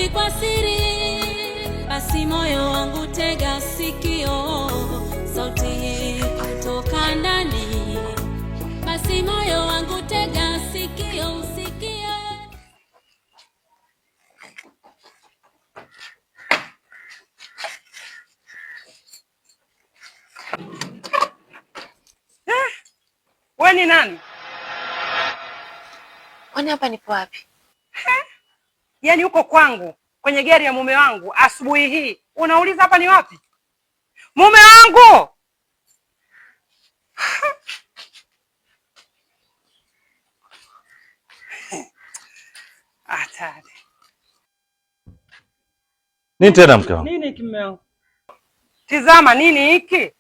Siongei kwa siri, basi moyo wangu tega sikio, sauti hii kutoka ndani. Basi moyo wangu tega sikio, usikie. Wewe ni nani? Kwani hapa nipo wapi? Yaani uko kwangu kwenye gari ya mume wangu asubuhi hii. Unauliza hapa ni wapi? Mume wangu! Hatari. Nini tena mke wangu? Nini mume wangu? Tizama nini hiki?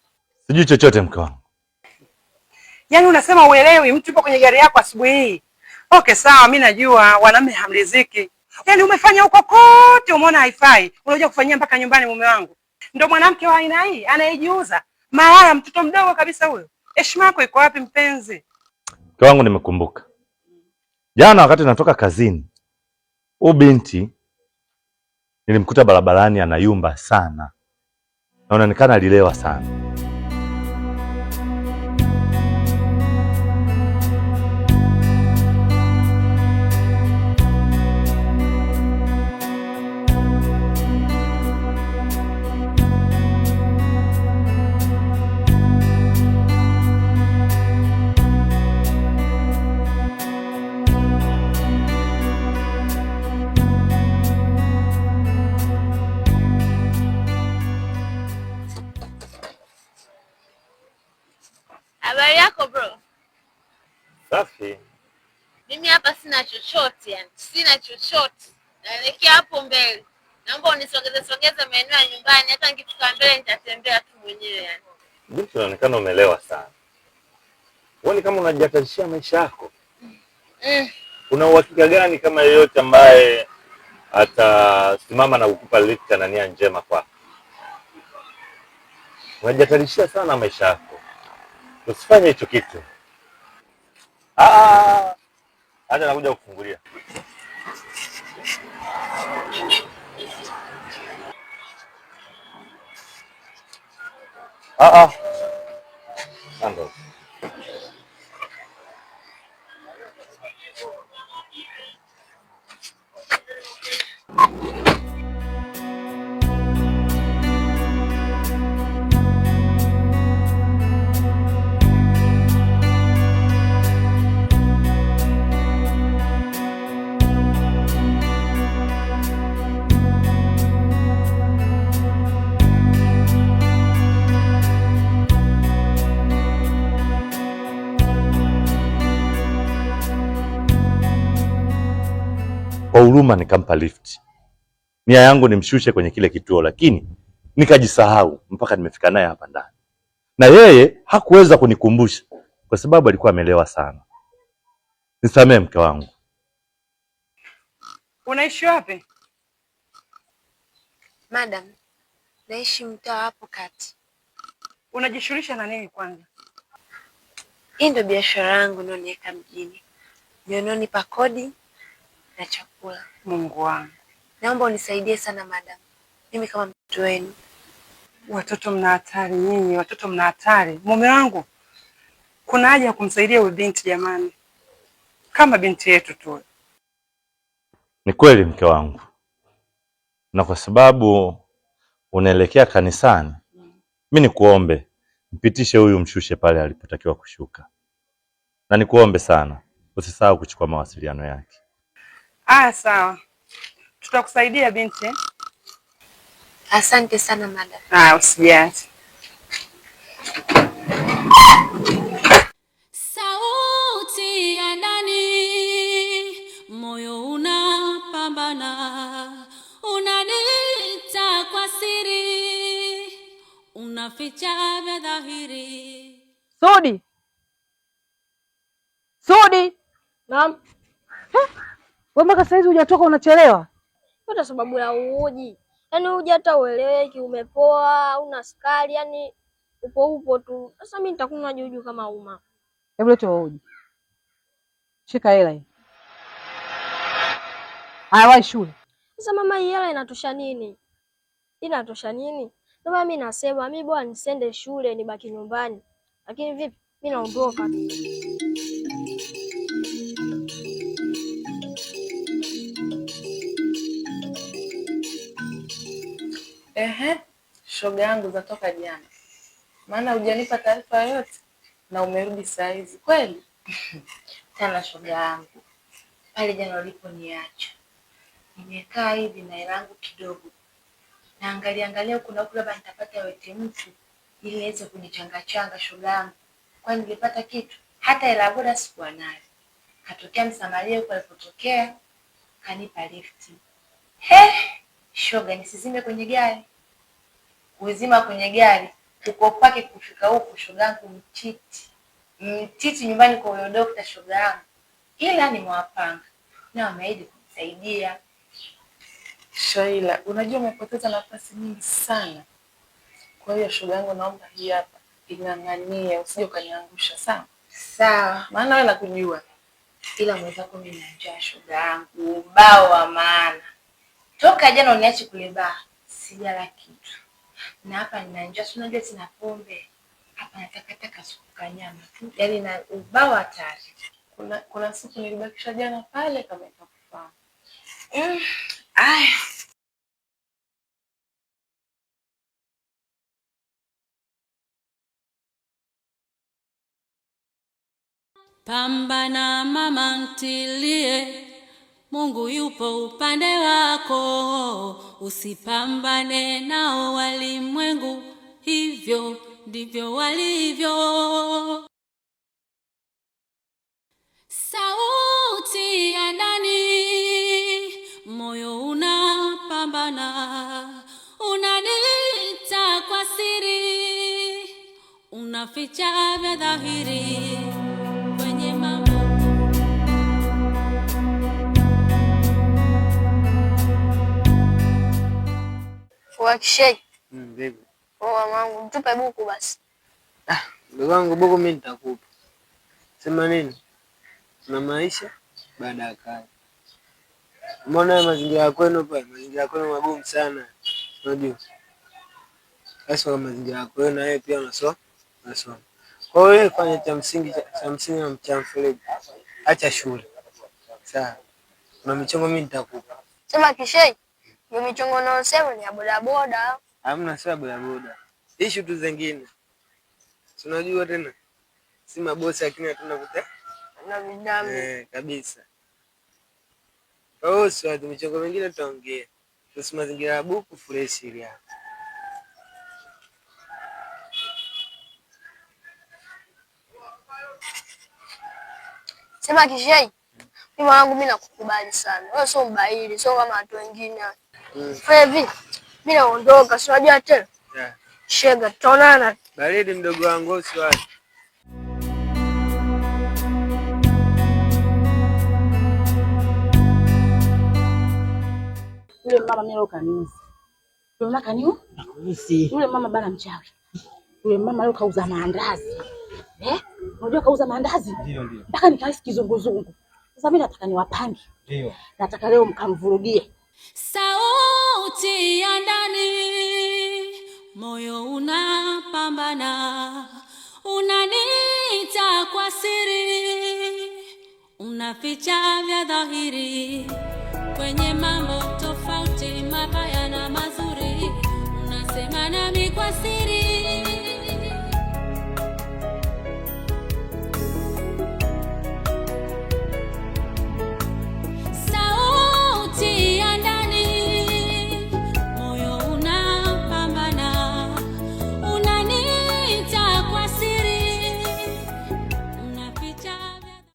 Sijui chochote mke wangu. Yaani unasema uelewi, mtu yupo kwenye gari yako asubuhi hii. Okay sawa, mimi najua wanaume hamriziki. Yaani umefanya huko kote umeona haifai. Unakuja kufanyia mpaka nyumbani mume wangu. Ndio mwanamke wa aina hii anayejiuza. Malaya, mtoto mdogo kabisa huyo. Heshima yako iko wapi mpenzi? Mke wangu nimekumbuka. Jana wakati natoka kazini, huyu binti nilimkuta barabarani anayumba sana. Naonekana alilewa sana. Habari yako bro? Safi. Mimi hapa sina chochote yani. Sina chochote. Naelekea hapo mbele. Naomba unisogeze maeneo ya nyumbani, hata nikifika mbele nitatembea tu mwenyewe yani. Binti unaonekana umelewa sana. Uone kama unajihatarishia maisha yako. Una uhakika gani kama yeyote ambaye atasimama na kukupa lift na nia njema kwako? Unajihatarishia sana maisha yako. Usifanye hicho kitu. Acha nakuja kufungulia. Ando. Kwa huruma nikampa lift. Nia yangu nimshushe kwenye kile kituo, lakini nikajisahau mpaka nimefika naye hapa ndani. Na yeye hakuweza kunikumbusha kwa sababu alikuwa amelewa sana. Nisamee mke wangu. Unaishi wapi? Madam, naishi mtaa hapo kati. Unajishughulisha na nini kwanza? Hii ndio biashara yangu naoniweka mjini. Miononi pa kodi na chakula. Mungu wangu. Naomba unisaidie sana madam. Mimi kama mtu wenu. Watoto mna hatari nyinyi, watoto mna hatari. Mume wangu, kuna haja ya kumsaidia huyu binti jamani. Kama binti yetu tu. Ni kweli mke wangu. Na kwa sababu unaelekea kanisani, mimi nikuombe mpitishe huyu mshushe pale alipotakiwa kushuka. Na nikuombe sana usisahau kuchukua mawasiliano yake. Sawa. Tutakusaidia binti. Asante sana madam. Usijali. Sauti ya ndani, moyo unapambana, unaniita kwa siri, unaficha vya dhahiri. Sudi. Sudi. Naam. Wewe mpaka saizi hujatoka unachelewa? Kwa sababu ya uji. Yaani uji hata ueleweki, umepoa, una sukari, yani upo tu. Sasa mimi nitakunywa juju kama uma. Hebu leta uji. Shika hela hii. Haya wahi shule. Sasa mama, hii hela inatosha nini? Inatosha nini? Ndio mimi nasema mimi bwana nisende shule nibaki nyumbani. Lakini vipi? Mimi naondoka tu. Ehe, shoga yangu zatoka jana. Maana hujanipa taarifa yoyote na umerudi saa hizi kweli? Tena shoga yangu, pale jana uliponiacha nimekaa hivi na hela yangu kidogo, naangalia huku na huku, labda nitapata wete mtu ili niweze kujichanga shoga yangu, kwani nilipata kitu. Hata hela boda sikuwa nayo. Katokea msamaria huko alipotokea, kanipa lifti. Shoga, nisizime kwenye gari. Uzima kwenye gari uko pake kufika huko shoga yangu mtiti nyumbani kwa huyo dokta shoga yangu, ila nimewapanga na wameahidi kumsaidia. Shaila, unajua umepoteza nafasi nyingi sana. Kwa hiyo shoga yangu, naomba hii hapa ing'ang'anie, usije ukaniangusha sawa? Sawa. Maana wewe nakujua. Ila mwenzako mimi na njaa shoga yangu, ubao wa maana. Toka jana uniache kule baa, sijala kitu. Na hapa nina njaa, si unajua sina pombe. Hapa nataka supu kanyama tu. Yaani na ubao hatari. Kuna siku nilibakisha jana pale kama itakufahamu. Aya. Pambana mama ntilie, Mungu yupo upande wako. Usipambane nao walimwengu, hivyo ndivyo walivyo. Sauti ya ndani, moyo unapambana, unaniita kwa siri, unaficha vya dhahiri kwenye mambo. Wakishei. Baby. Mamangu, mtupe buku basi. Ndugu wangu, buku mimi nitakupa. Sema nini? Kuna maisha baada ya kazi. Mbona mazingira yako kwenu pale? Mazingira yako magumu sana. Unajua? Sasa mazingira yako na wewe pia unasoma. Kwa hiyo fanya cha msingi na cha mfeleji. Acha shule. Sawa. Kuna michongo mimi nitakupa. Sema Kishei. Hiyo michongo unayosema ni ya bodaboda. Hamna sawa bodaboda. Issue tu zingine. Si unajua tena? Si mabosi lakini hatuna kuta. Na vidami. Kabisa. Kwa hiyo sio michongo mingine tutaongea. Tusi mazingira ya buku fresh ile hapa. Sema Kishei. Mimi wangu mimi nakukubali sana. Wewe sio mbaili, sio kama watu wengine. Fevi, mimi naondoka, si unajua tena? Shega, tutaonana. Baridi mdogo wangu usiwache. Yule mama mimi leo kaniuzi. Yule mama kaniuzi. Yule mama bana mchawi. Yule mama leo kauza maandazi. Unajua kauza maandazi? Ndio. Mpaka nikahisi kizunguzungu. Sasa mimi nataka niwapange. Ndio. Nataka leo mkamvurugie. Sauti ya ndani, moyo unapambana, unaniita kwa siri, unaficha vya dhahiri kwenye mambo tofauti, mabaya na mazuri, unasema nami kwa siri.